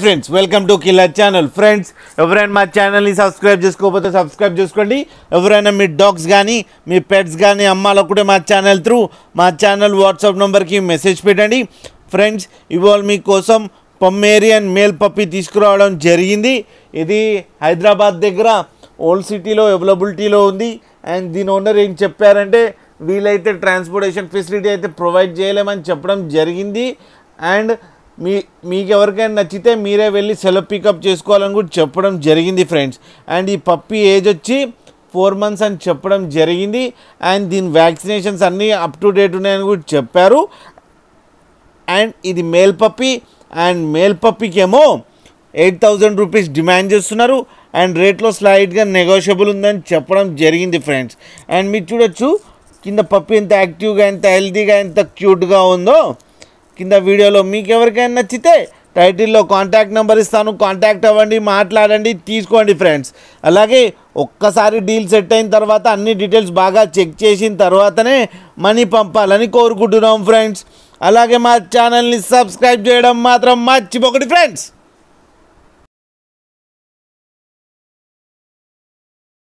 Friends welcome to killer channel. Friends ఎవరైనా మా ఛానల్ని సబ్స్క్రైబ్ చేసుకోకపోతే సబ్స్క్రైబ్ చేసుకోండి. ఎవరైనా మీ డాగ్స్ కానీ మీ పెట్స్ కానీ అమ్మాలనుకుంటే మా ఛానల్ త్రూ మా ఛానల్ వాట్సాప్ నెంబర్కి మెసేజ్ పెట్టండి. ఫ్రెండ్స్ ఇవాళ మీకోసం పొమేరియన్ మేల్ పప్పీ తీసుకురావడం జరిగింది. ఇది హైదరాబాద్ దగ్గర ఓల్డ్ సిటీలో అవైలబిలిటీలో ఉంది. అండ్ దీని ఓనర్ ఏం చెప్పారంటే వీలైతే ట్రాన్స్పోర్టేషన్ ఫెసిలిటీ అయితే ప్రొవైడ్ చేయలేమని చెప్పడం జరిగింది. అండ్ మీకు ఎవరికైనా నచ్చితే మీరే వెళ్ళి సెల్ఫ్ పికప్ చేసుకోవాలని కూడా చెప్పడం జరిగింది ఫ్రెండ్స్. అండ్ ఈ పప్పీ ఏజ్ వచ్చి 4 months అని చెప్పడం జరిగింది. అండ్ దీని వ్యాక్సినేషన్స్ అన్నీ అప్ టు డేట్ ఉన్నాయని కూడా చెప్పారు. అండ్ ఇది మేల్ పప్పీ. అండ్ మేల్ పప్పీకి ఏమో 8,000 రూపీస్ డిమాండ్ చేస్తున్నారు. అండ్ రేట్లో స్లైడ్గా నెగోషియబుల్ ఉందని చెప్పడం జరిగింది ఫ్రెండ్స్. అండ్ మీరు చూడొచ్చు కింద పప్పీ ఎంత యాక్టివ్గా ఎంత హెల్తీగా ఎంత క్యూట్గా ఉందో కింద వీడియోలో. మీకు ఎవరికైనా నచ్చితే టైటిల్లో కాంటాక్ట్ నెంబర్ ఇస్తాను, కాంటాక్ట్ అవ్వండి, మాట్లాడండి, తీసుకోండి ఫ్రెండ్స్. అలాగే ఒక్కసారి డీల్ సెట్ అయిన తర్వాత అన్ని డీటెయిల్స్ బాగా చెక్ చేసిన తర్వాతనే మనీ పంపాలని కోరుకుంటున్నాం ఫ్రెండ్స్. అలాగే మా ఛానల్ని సబ్స్క్రైబ్ చేయడం మాత్రం మర్చిపోకండి ఫ్రెండ్స్.